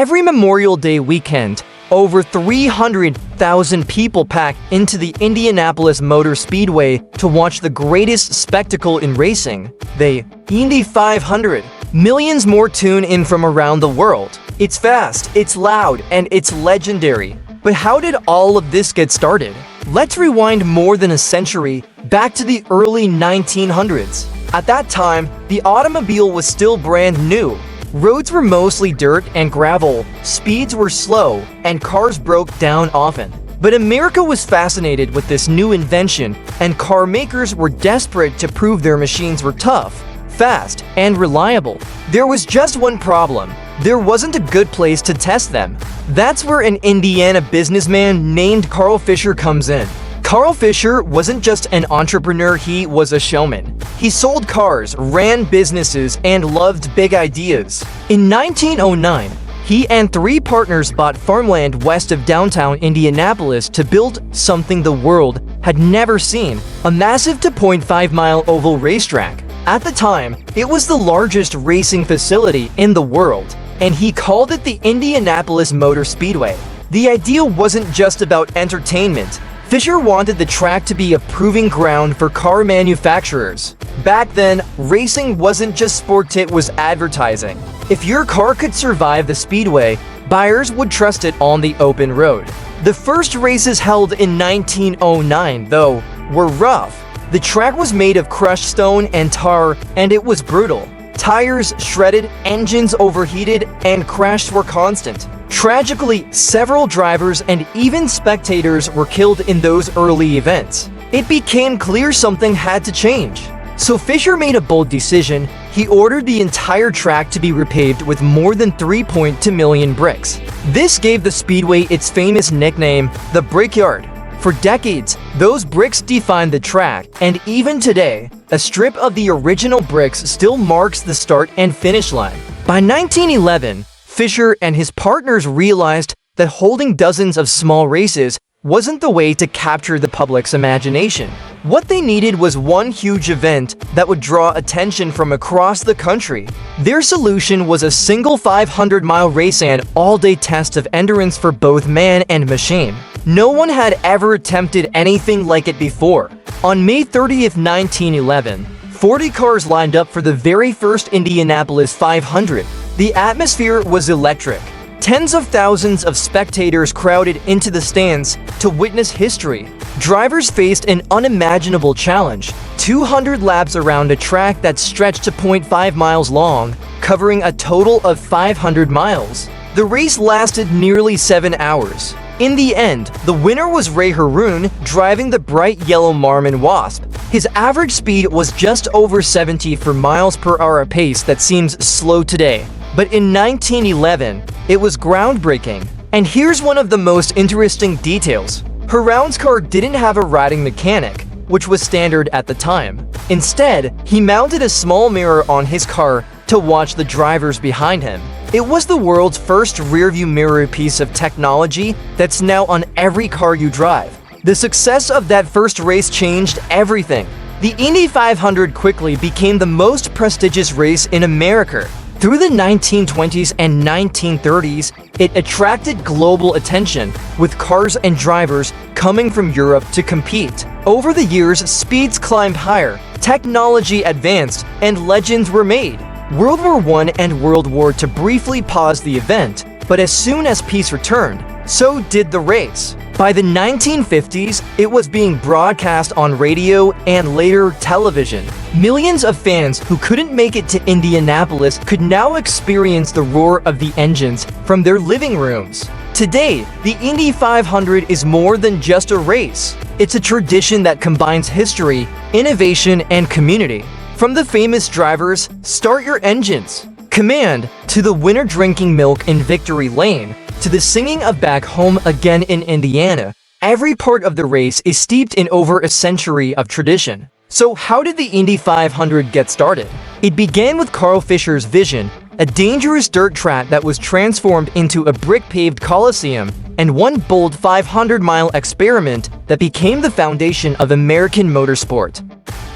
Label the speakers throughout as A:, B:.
A: Every Memorial Day weekend, over 300,000 people pack into the Indianapolis Motor Speedway to watch the greatest spectacle in racing, the Indy 500. Millions more tune in from around the world. It's fast, it's loud, and it's legendary. But how did all of this get started? Let's rewind more than a century, back to the early 1900s. At that time, the automobile was still brand new. Roads were mostly dirt and gravel, speeds were slow, and cars broke down often. But America was fascinated with this new invention, and car makers were desperate to prove their machines were tough, fast, and reliable. There was just one problem. There wasn't a good place to test them. That's where an Indiana businessman named Carl Fisher comes in. Carl Fisher wasn't just an entrepreneur, he was a showman. He sold cars, ran businesses, and loved big ideas. In 1909, he and 3 partners bought farmland west of downtown Indianapolis to build something the world had never seen, a massive 2.5-mile oval racetrack. At the time, it was the largest racing facility in the world, and he called it the Indianapolis Motor Speedway. The idea wasn't just about entertainment. Fisher wanted the track to be a proving ground for car manufacturers. Back then, racing wasn't just sport, it was advertising. If your car could survive the speedway, buyers would trust it on the open road. The first races held in 1909, though, were rough. The track was made of crushed stone and tar, and it was brutal. Tires shredded, engines overheated, and crashes were constant. Tragically, several drivers and even spectators were killed in those early events. It became clear something had to change. So Fisher made a bold decision. He ordered the entire track to be repaved with more than 3.2 million bricks. This gave the speedway its famous nickname, the Brickyard. For decades, those bricks defined the track, and even today, a strip of the original bricks still marks the start and finish line. By 1911, Fisher and his partners realized that holding dozens of small races wasn't the way to capture the public's imagination. What they needed was one huge event that would draw attention from across the country. Their solution was a single 500-mile race and all-day test of endurance for both man and machine. No one had ever attempted anything like it before. On May 30th, 1911, 40 cars lined up for the very first Indianapolis 500. The atmosphere was electric. Tens of thousands of spectators crowded into the stands to witness history. Drivers faced an unimaginable challenge: 200 laps around a track that stretched to 0.5 miles long, covering a total of 500 miles. The race lasted nearly 7 hours. In the end, the winner was Ray Harroun, driving the bright yellow Marmon Wasp. His average speed was just over 70 miles per hour, a pace that seems slow today. But in 1911, it was groundbreaking. And here's one of the most interesting details. Harroun's car didn't have a riding mechanic, which was standard at the time. Instead, he mounted a small mirror on his car to watch the drivers behind him. It was the world's first rearview mirror piece of technology that's now on every car you drive. The success of that first race changed everything. The Indy 500 quickly became the most prestigious race in America. Through the 1920s and 1930s, it attracted global attention, with cars and drivers coming from Europe to compete. Over the years, speeds climbed higher, technology advanced, and legends were made. World War I and World War II briefly paused the event, but as soon as peace returned, so did the race. By the 1950s, it was being broadcast on radio and later television. Millions of fans who couldn't make it to Indianapolis could now experience the roar of the engines from their living rooms. Today, the Indy 500 is more than just a race. It's a tradition that combines history, innovation, and community. From the famous drivers, "Start your engines," command, to the winner drinking milk in Victory Lane, to the singing of "Back Home Again" in Indiana, every part of the race is steeped in over a century of tradition. So how did the Indy 500 get started? It began with Carl Fisher's vision, a dangerous dirt track that was transformed into a brick-paved coliseum, and one bold 500-mile experiment that became the foundation of American motorsport.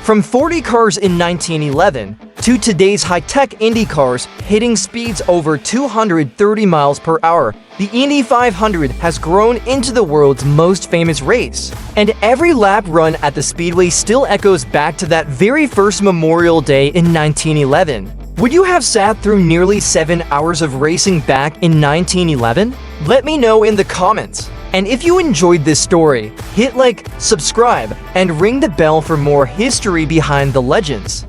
A: From 40 cars in 1911 to today's high-tech Indy cars hitting speeds over 230 miles per hour, the Indy 500 has grown into the world's most famous race. And every lap run at the Speedway still echoes back to that very first Memorial Day in 1911. Would you have sat through nearly 7 hours of racing back in 1911? Let me know in the comments. And if you enjoyed this story, hit like, subscribe, and ring the bell for more history behind the legends.